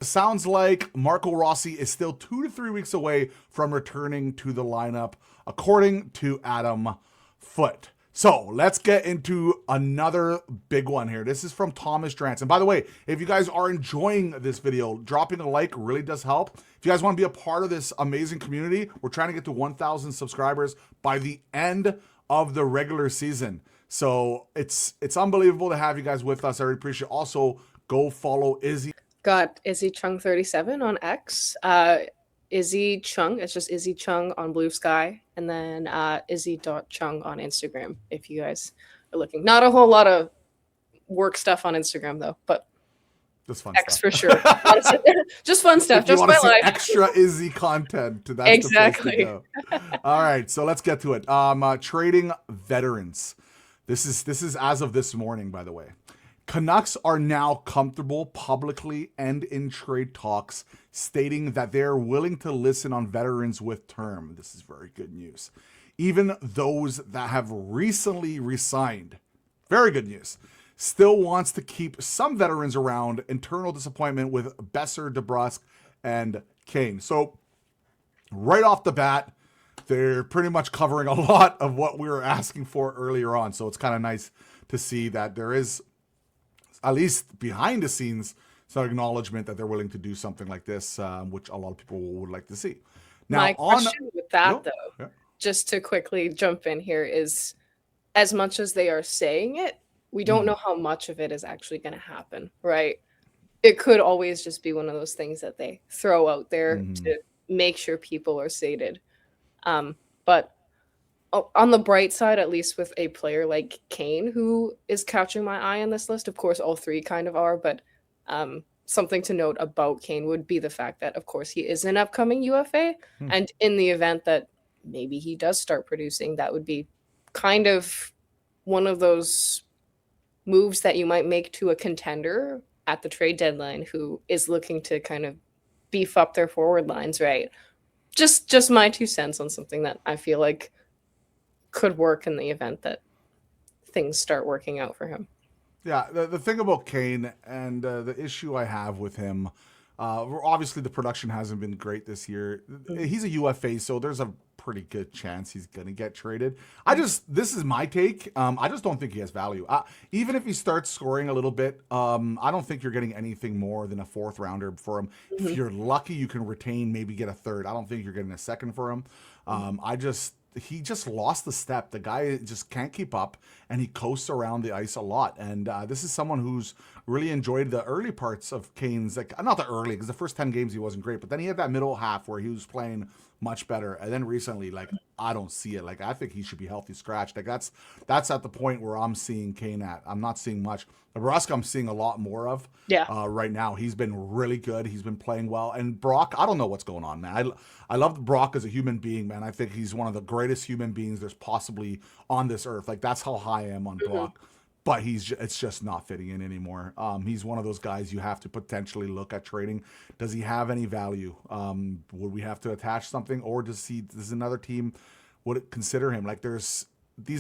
sounds like Marco Rossi is still 2 to 3 weeks away from returning to the lineup, according to Adam Foote. So let's get into another big one here. This is from Thomas Drance. And by the way, if you guys are enjoying this video, dropping a like really does help. If you guys want to be a part of this amazing community, we're trying to get to 1,000 subscribers by the end of the regular season. So it's unbelievable to have you guys with us. I really appreciate it. Also, go follow Izzy. Got Izzy Chung 37 on X. Izzy Chung, it's just Izzy Chung on Blue Sky, and then Izzy.Chung on Instagram if you guys are looking. Not a whole lot of work stuff on Instagram though, but just fun X stuff. for sure. Just fun stuff. Just my life. Extra Izzy content. That's exactly. The place to go. All right, so let's get to it. Trading veterans. This is as of this morning, by the way. Canucks are now comfortable publicly and in trade talks, stating that they're willing to listen on veterans with term. This is very good news. Even those that have recently resigned, very good news, still wants to keep some veterans around. Internal disappointment with Besser, DeBrusk, and Kane. So right off the bat, they're pretty much covering a lot of what we were asking for earlier on. So it's kind of nice to see that there is, at least behind the scenes, some acknowledgement that they're willing to do something like this, which a lot of people would like to see. Now, my question with that, just to quickly jump in here, is as much as they are saying it, we don't know how much of it is actually going to happen, right? It could always just be one of those things that they throw out there to make sure people are sated. But on the bright side, at least with a player like Kane, who is catching my eye on this list, of course, all three kind of are, but something to note about Kane would be the fact that, of course, he is an upcoming UFA. And in the event that maybe he does start producing, that would be kind of one of those moves that you might make to a contender at the trade deadline who is looking to kind of beef up their forward lines, right? Just my 2 cents on something that I feel like could work in the event that things start working out for him. Yeah, the thing about Kane and the issue I have with him, obviously the production hasn't been great this year. He's a UFA, so there's a pretty good chance he's going to get traded. This is my take. I just don't think he has value. Even if he starts scoring a little bit, I don't think you're getting anything more than a 4th rounder for him. If you're lucky, you can retain, maybe get a 3rd. I don't think you're getting a 2nd for him. He just lost the step. The guy just can't keep up, and he coasts around the ice a lot. And this is someone who's really enjoyed the early parts of Kane's, like not the early, because the first 10 games he wasn't great, but then he had that middle half where he was playing much better. And then recently, like, I don't see it. Like, I think he should be healthy scratched. Like, that's at the point where I'm seeing Kane at. I'm not seeing much. Nebraska, I'm seeing a lot more of right now. He's been really good. He's been playing well. And Brock, I don't know what's going on, man. I love Brock as a human being, man. I think he's one of the greatest human beings there's possibly on this earth. Like, that's how high I am on Brock. But it's just not fitting in anymore. He's one of those guys you have to potentially look at trading. Does he have any value? Would we have to attach something, or does another team would it consider him? Like these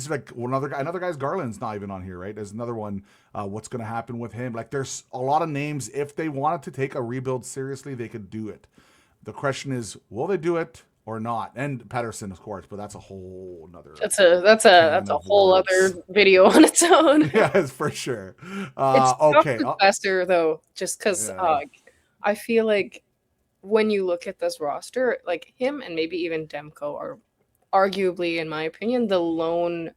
are like another guy's Garland's not even on here, right? There's another one. What's going to happen with him? Like there's a lot of names. If they wanted to take a rebuild seriously, they could do it. The question is, will they do it or not? And Pettersson, of course, but that's a whole another. That's a whole other video on its own. Yeah, for sure. It's okay. Faster though, just because I feel like when you look at this roster, like him and maybe even Demko are arguably, in my opinion, the lone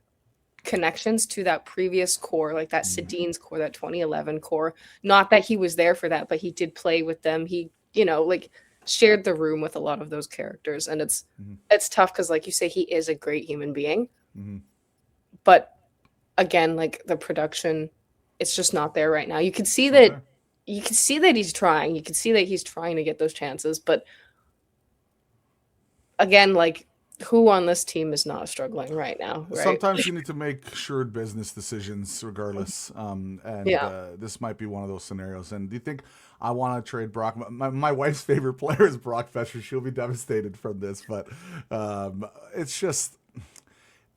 connections to that previous core, like that Sedin's core, that 2011 core. Not that he was there for that, but he did play with them. He, like shared the room with a lot of those characters, and it's tough because, like you say, he is a great human being. But again, like the production, it's just not there right now. You can see that. You can see that he's trying. You can see that he's trying to get those chances, but again, like who on this team is not struggling right now? Right? Sometimes you need to make shrewd business decisions, regardless. This might be one of those scenarios. And do you think I want to trade Brock? My wife's favorite player is Brock Fescher. She'll be devastated from this, but it's just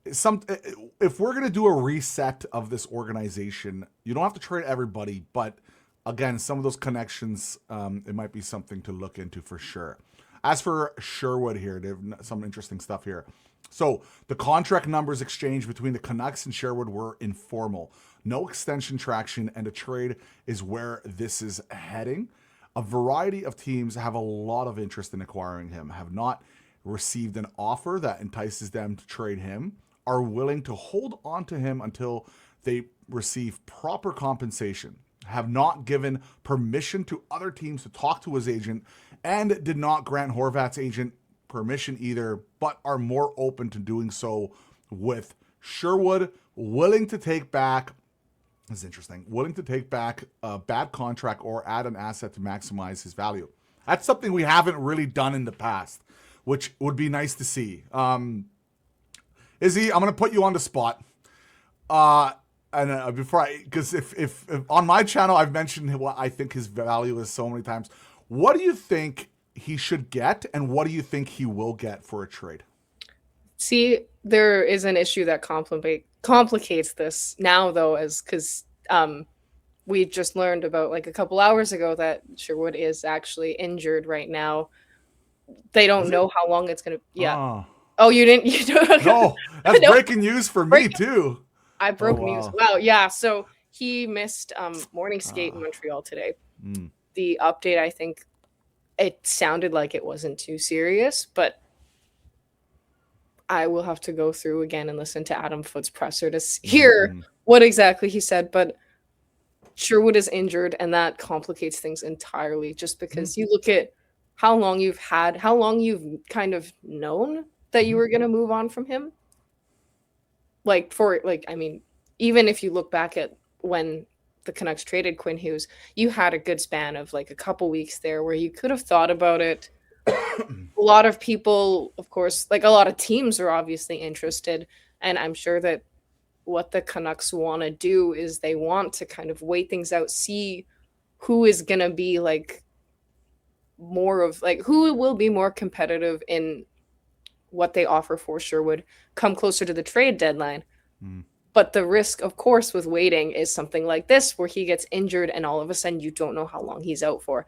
if we're gonna do a reset of this organization, you don't have to trade everybody, but again, some of those connections, it might be something to look into for sure. As for Sherwood here, they have some interesting stuff here. So the contract numbers exchanged between the Canucks and Sherwood were informal. No extension traction, and a trade is where this is heading. A variety of teams have a lot of interest in acquiring him, have not received an offer that entices them to trade him, are willing to hold on to him until they receive proper compensation, have not given permission to other teams to talk to his agent, and did not grant Horvat's agent permission either, but are more open to doing so with Sherwood willing to take back, this is interesting, willing to take back a bad contract or add an asset to maximize his value. That's something we haven't really done in the past, which would be nice to see. Izzy, I'm going to put you on the spot. And before because if on my channel, I've mentioned what I think his value is so many times. What do you think he should get, and what do you think he will get for a trade? See, there is an issue that complicates this now, though, as because we just learned about like a couple hours ago that Sherwood is actually injured right now. They don't know how long it's going to. Yeah. Oh, you didn't? You don't? No, that's breaking news for me too. I broke news. Wow. Yeah. So he missed morning skate in Montreal today. The update, I think it sounded like it wasn't too serious, but I will have to go through again and listen to Adam Foote's presser to hear what exactly he said. But Sherwood is injured, and that complicates things entirely, just because you look at how long you've kind of known that you were going to move on from him. I mean, even if you look back at when the Canucks traded Quinn Hughes, you had a good span of like a couple weeks there where you could have thought about it. A lot of people, of course, like a lot of teams are obviously interested. And I'm sure that what the Canucks want to do is they want to kind of wait things out, see who is going to be like more of like who will be more competitive in what they offer for Sherwood come closer to the trade deadline. But the risk, of course, with waiting is something like this, where he gets injured and all of a sudden you don't know how long he's out for.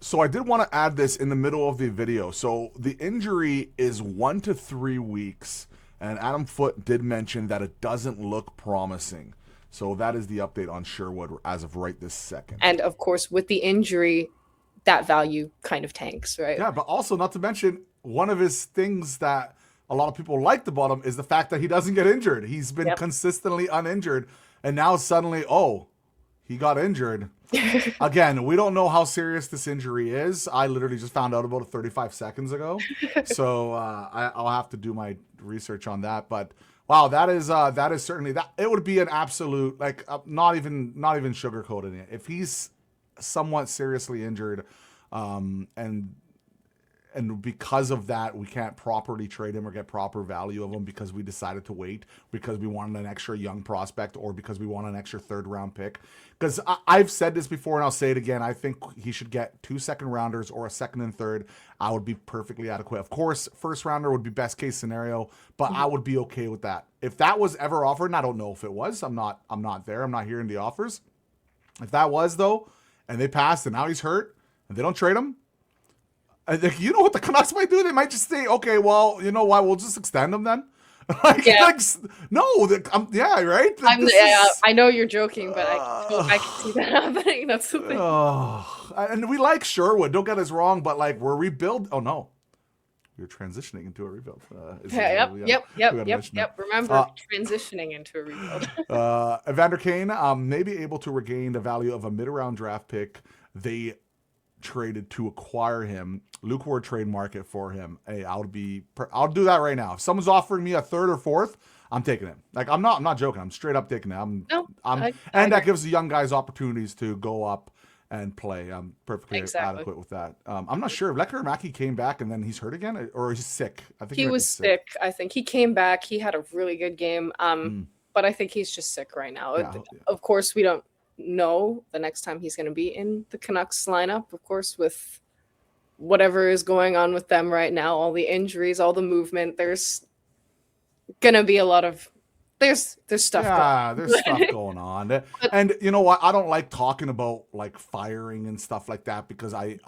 So I did want to add this in the middle of the video. So the injury is 1 to 3 weeks, and Adam Foote did mention that it doesn't look promising. So that is the update on Sherwood as of right this second. And of course, with the injury, that value kind of tanks, right? Yeah, but also not to mention, one of his things that a lot of people liked about him is the fact that he doesn't get injured. He's been consistently uninjured, and now suddenly, he got injured. Again, we don't know how serious this injury is. I literally just found out about it 35 seconds ago, so I'll have to do my research on that. But wow, that is certainly that. It would be an absolute not even sugarcoating it. If he's somewhat seriously injured, and because of that, we can't properly trade him or get proper value of him because we decided to wait because we wanted an extra young prospect or because we want an extra third-round pick. Because I've said this before and I'll say it again. I think he should get 2 second-rounders or a second and third. I would be perfectly adequate. Of course, first-rounder would be best-case scenario, but I would be okay with that. If that was ever offered, and I don't know if it was, I'm not there. I'm not hearing the offers. If that was, though, and they passed and now he's hurt and they don't trade him, you know what the Canucks might do? They might just say, okay, well, you know what? We'll just extend them then. Right? I know you're joking, but I can see that happening. That's the thing. And we like Sherwood. Don't get us wrong, but like we're rebuild. Oh no, we're transitioning into a rebuild. Yep. Remember, transitioning into a rebuild. Evander Kane may be able to regain the value of a mid-round draft pick they traded to acquire him. Lukewarm trade market for him. Hey, I'll do that right now. If someone's offering me a third or fourth, I'm taking it. Like I'm not joking. I'm straight up taking it. That gives the young guys opportunities to go up and play. I'm perfectly adequate with that. I'm not sure if Lekkerimäki came back and then he's hurt again, or he's sick. I think he was sick. I think he came back. He had a really good game. But I think he's just sick right now. Yeah, of course, we don't know the next time he's going to be in the Canucks lineup, of course, with whatever is going on with them right now, all the injuries, all the movement. There's going to be a lot of there's stuff there's stuff going on. But, And you know what? I don't like talking about like firing and stuff like that because I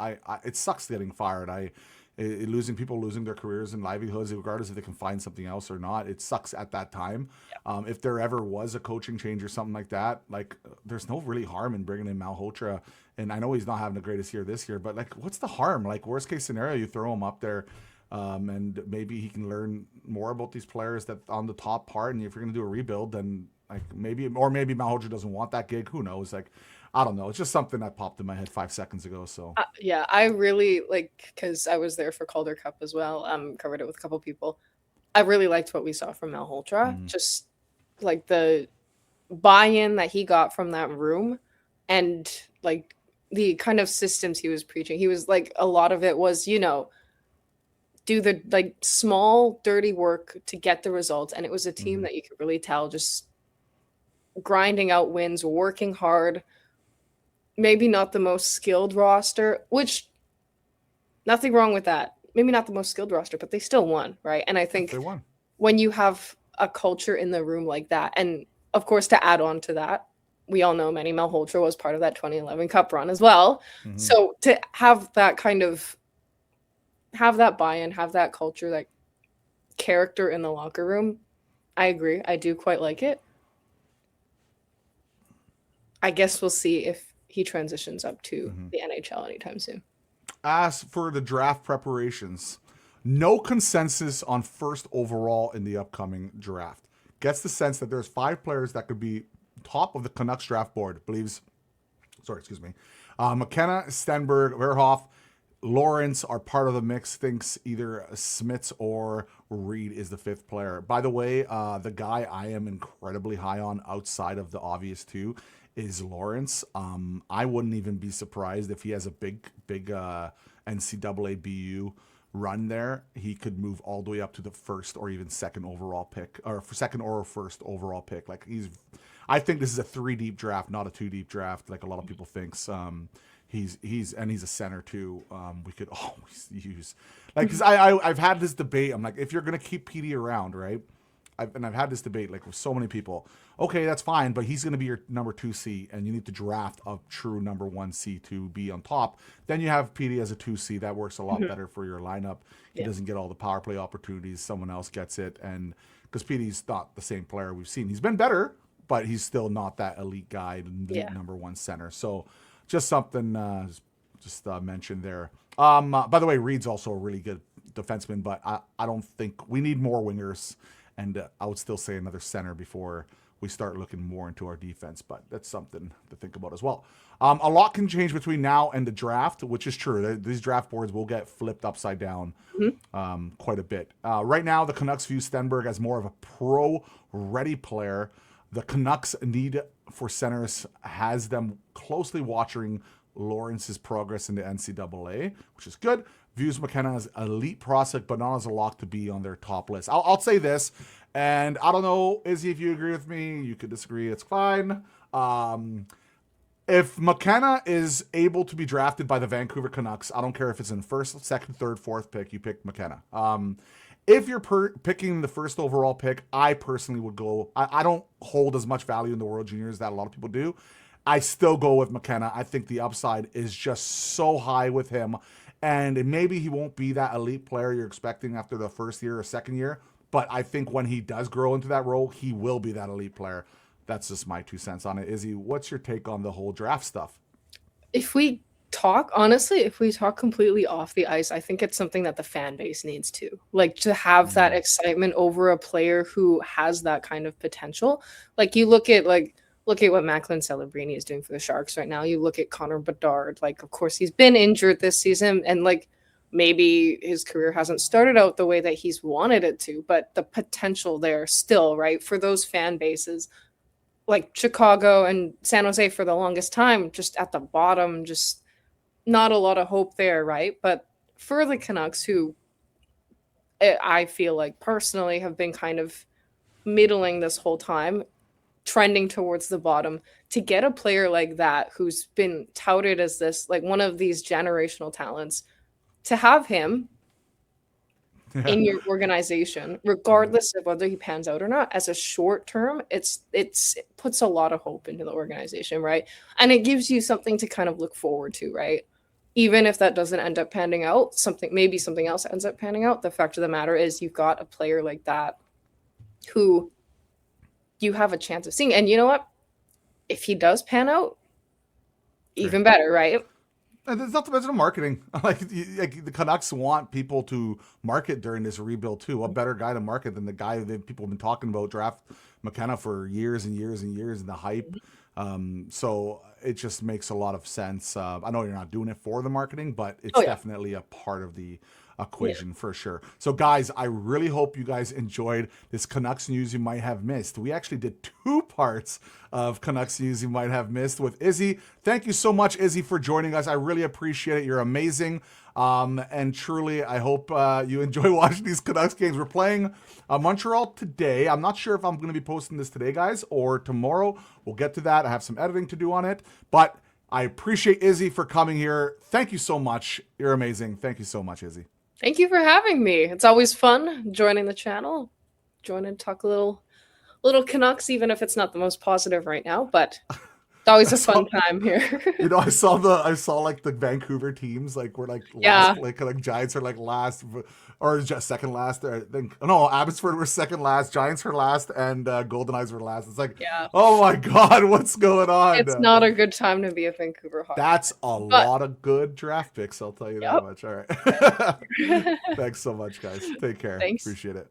it sucks getting fired. Losing people losing their careers and livelihoods, regardless if they can find something else or not. It sucks at that time. yeah. If there ever was a coaching change or something like that, like there's no really harm in bringing in Malhotra. And I know he's not having the greatest year this year, but like, what's the harm? Like, worst case scenario, you throw him up there, and maybe he can learn more about these players that on the top part. And if you're going to do a rebuild, then like maybe Malhotra doesn't want that gig. Who knows? Like, I don't know. It's just something that popped in my head 5 seconds ago. So yeah, I really like, because I was there for Calder Cup as well. Covered it with a couple people. I really liked what we saw from Malhotra. Just like the buy-in that he got from that room, and like the kind of systems he was preaching. He was like, a lot of it was, do the like small dirty work to get the results, and it was a team that you could really tell just grinding out wins, working hard. Maybe not the most skilled roster, which nothing wrong with that. Maybe not the most skilled roster, but they still won, right? And I think they won. When you have a culture in the room like that, and of course to add on to that, we all know Manny Malhotra was part of that 2011 Cup run as well. So to have that kind of have that buy-in, have that culture, that character in the locker room, I agree. I do quite like it. I guess we'll see if he transitions up to the NHL anytime soon. As for the draft preparations, no consensus on first overall in the upcoming draft. Gets the sense that there's 5 players that could be top of the Canucks draft board. McKenna, Stenberg, Verhoff, Lawrence are part of the mix. Thinks either Smits or Reed is the 5th player. By the way, the guy I am incredibly high on outside of the obvious 2 is Lawrence. I wouldn't even be surprised if he has a big NCAA BU run there. He could move all the way up to the 1st or even 2nd overall pick, or 2nd or 1st overall pick. Like I think this is a 3-deep draft, not a 2-deep draft, like a lot of people thinks. He's a center too. We could always use, like, because I've had this debate. I'm like, if you're gonna keep PD around, right? I've had this debate like with so many people. Okay, that's fine, but he's going to be your number 2C, and you need to draft a true number 1C to be on top. Then you have PD as a 2C. That works a lot better for your lineup. He doesn't get all the power play opportunities. Someone else gets it, and because PD's not the same player we've seen. He's been better, but he's still not that elite guy, number 1 center. So just something mentioned there. By the way, Reed's also a really good defenseman, but I don't think we need more wingers. And I would still say another center before we start looking more into our defense. But that's something to think about as well. A lot can change between now and the draft, which is true. These draft boards will get flipped upside down quite a bit. Right now, the Canucks view Stenberg as more of a pro-ready player. The Canucks' need for centers has them closely watching Lawrence's progress in the NCAA, which is good. Views McKenna as elite prospect, but not as a lock to be on their top list. I'll say this, and I don't know, Izzy, if you agree with me, you could disagree, it's fine. If McKenna is able to be drafted by the Vancouver Canucks, I don't care if it's in 1st, 2nd, 3rd, 4th pick, you pick McKenna. If you're picking the 1st overall pick, I personally would go, I don't hold as much value in the World Juniors that a lot of people do. I still go with McKenna. I think the upside is just so high with him. And maybe he won't be that elite player you're expecting after the 1st year or 2nd year. But I think when he does grow into that role, he will be that elite player. That's just my 2 cents on it. Izzy, what's your take on the whole draft stuff? If we talk completely off the ice, I think it's something that the fan base needs to. Like, to have that excitement over a player who has that kind of potential. Like, you look at what Macklin Celebrini is doing for the Sharks right now. You look at Connor Bedard. Like, of course, he's been injured this season, and like maybe his career hasn't started out the way that he's wanted it to, but the potential there still, right? For those fan bases, like Chicago and San Jose for the longest time, just at the bottom, just not a lot of hope there, right? But for the Canucks, who I feel like personally have been kind of middling this whole time, trending towards the bottom, to get a player like that who's been touted as this, like, one of these generational talents, to have him in your organization, regardless of whether he pans out or not. As a short term, it puts a lot of hope into the organization, right? And it gives you something to kind of look forward to, right? Even if that doesn't end up panning out, maybe something else ends up panning out. The fact of the matter is you've got a player like that who you have a chance of seeing. And you know what? If he does pan out, even better, right? And it's not to mention the marketing. Like the Canucks want people to market during this rebuild too. What better guy to market than the guy that people have been talking about, Draft McKenna, for years and years and years, and the hype. So it just makes a lot of sense. I know you're not doing it for the marketing, but it's definitely a part of the equation for sure. So guys, I really hope you guys enjoyed this Canucks news you might have missed. We actually did 2 parts of Canucks news you might have missed with Izzy. Thank you so much, Izzy, for joining us. I really appreciate it. You're amazing. And truly, I hope you enjoy watching these Canucks games. We're playing Montreal today. I'm not sure if I'm going to be posting this today, guys, or tomorrow. We'll get to that. I have some editing to do on it. But I appreciate Izzy for coming here. Thank you so much. You're amazing. Thank you so much, Izzy. Thank you for having me. It's always fun joining the channel, talk a little Canucks, even if it's not the most positive right now, but it's always a fun time here. You know, I saw like the Vancouver teams, like we're like last, like Giants are like last or just second last. I think Abbotsford were second last, Giants were last, and Golden Eyes were last. It's like, oh my God, what's going on? It's not a good time to be a Vancouver hockey. That's lot of good draft picks, I'll tell you that much. All right. Thanks so much, guys. Take care. Thanks. Appreciate it.